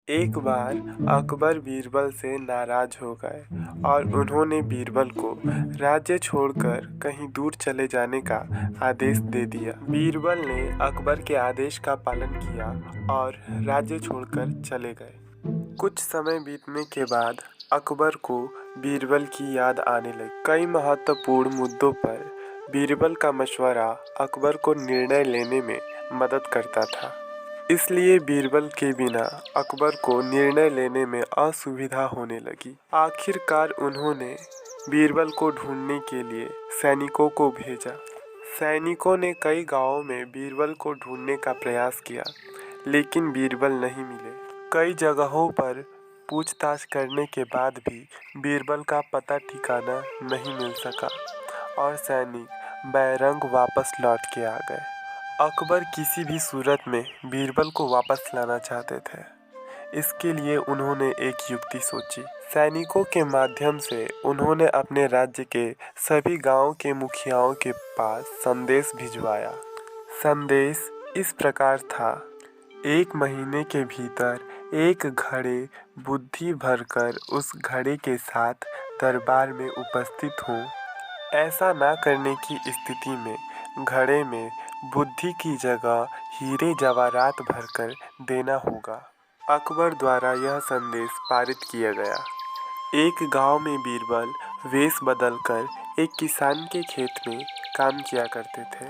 एक बार अकबर बीरबल से नाराज हो गए और उन्होंने बीरबल को राज्य छोड़कर कहीं दूर चले जाने का आदेश दे दिया। बीरबल ने अकबर के आदेश का पालन किया और राज्य छोड़कर चले गए। कुछ समय बीतने के बाद अकबर को बीरबल की याद आने लगी। कई महत्वपूर्ण मुद्दों पर बीरबल का मशवरा अकबर को निर्णय लेने में मदद करता था। इसलिए बीरबल के बिना अकबर को निर्णय लेने में असुविधा होने लगी। आखिरकार उन्होंने बीरबल को ढूंढने के लिए सैनिकों को भेजा। सैनिकों ने कई गांवों में बीरबल को ढूंढने का प्रयास किया, लेकिन बीरबल नहीं मिले। कई जगहों पर पूछताछ करने के बाद भी बीरबल का पता ठिकाना नहीं मिल सका और सैनिक बैरंग वापस लौट के आ गए। अकबर किसी भी सूरत में बीरबल को वापस लाना चाहते थे। इसके लिए उन्होंने एक युक्ति सोची। सैनिकों के माध्यम से उन्होंने अपने राज्य के सभी गांवों के मुखियाओं के पास संदेश भिजवाया। संदेश इस प्रकार था: 1 महीने के भीतर एक घड़े बुद्धि भरकर उस घड़े के साथ दरबार में उपस्थित हों। ऐसा ना करने की स्थिति में घड़े में बुद्धि की जगह हीरे जवाहरात भरकर देना होगा। अकबर द्वारा यह संदेश पारित किया गया। एक गांव में बीरबल वेश बदलकर एक किसान के खेत में काम किया करते थे।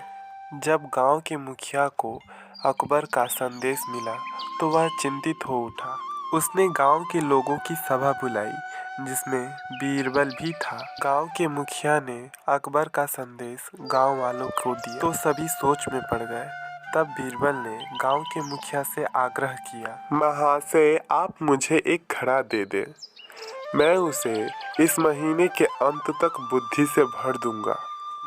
जब गांव के मुखिया को अकबर का संदेश मिला तो वह चिंतित हो उठा। उसने गांव के लोगों की सभा बुलाई, जिसमें बीरबल भी था। गांव के मुखिया ने अकबर का संदेश गांव वालों को दिया तो सभी सोच में पड़ गए। तब बीरबल ने गांव के मुखिया से आग्रह किया, महाशय, आप मुझे एक घड़ा दे दें। मैं उसे इस महीने के अंत तक बुद्धि से भर दूंगा।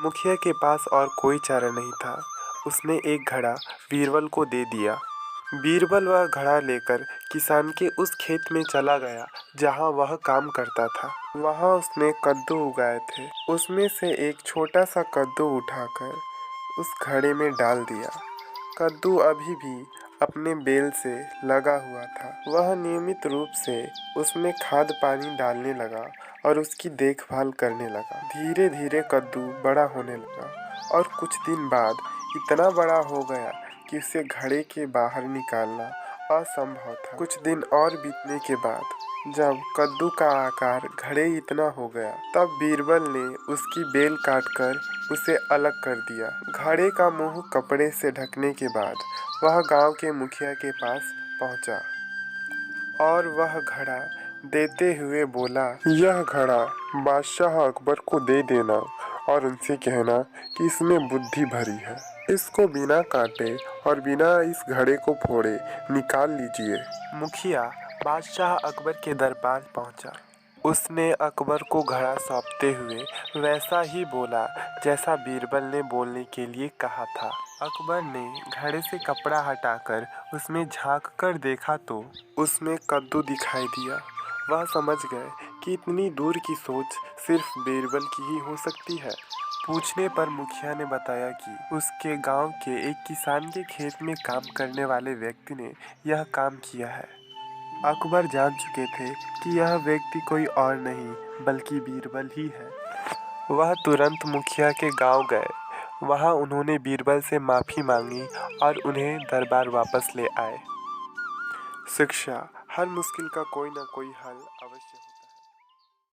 मुखिया के पास और कोई चारा नहीं था। उसने एक घड़ा बीरबल को दे दिया। बीरबल वह घड़ा लेकर किसान के उस खेत में चला गया जहां वह काम करता था। वहां उसने कद्दू उगाए थे। उसमें से एक छोटा सा कद्दू उठाकर उस घड़े में डाल दिया। कद्दू अभी भी अपने बेल से लगा हुआ था। वह नियमित रूप से उसमें खाद पानी डालने लगा और उसकी देखभाल करने लगा। धीरे धीरे कद्दू बड़ा होने लगा और कुछ दिन बाद इतना बड़ा हो गया कि उसे घड़े के बाहर निकालना असंभव था। कुछ दिन और बीतने के बाद जब कद्दू का आकार घड़े इतना हो गया, तब बीरबल ने उसकी बेल काटकर उसे अलग कर दिया। घड़े का मुंह कपड़े से ढकने के बाद वह गांव के मुखिया के पास पहुंचा और वह घड़ा देते हुए बोला, यह घड़ा बादशाह अकबर को दे देना और उनसे कहना कि इसमें बुद्धि भरी है। इसको बिना काटे और बिना इस घड़े को फोड़े निकाल लीजिए। मुखिया बादशाह अकबर के दरबार पहुंचा। उसने अकबर को घड़ा सौंपते हुए वैसा ही बोला जैसा बीरबल ने बोलने के लिए कहा था। अकबर ने घड़े से कपड़ा हटाकर उसमें झांक कर देखा तो उसमें कद्दू दिखाई दिया। वह समझ गए कि इतनी दूर की सोच सिर्फ बीरबल की ही हो सकती है। पूछने पर मुखिया ने बताया कि उसके गांव के एक किसान के खेत में काम करने वाले व्यक्ति ने यह काम किया है। अकबर जान चुके थे कि यह व्यक्ति कोई और नहीं बल्कि बीरबल ही है। वह तुरंत मुखिया के गांव गए। वहां उन्होंने बीरबल से माफ़ी मांगी और उन्हें दरबार वापस ले आए। शिक्षा: हर मुश्किल का कोई ना कोई हल अवश्य होता है।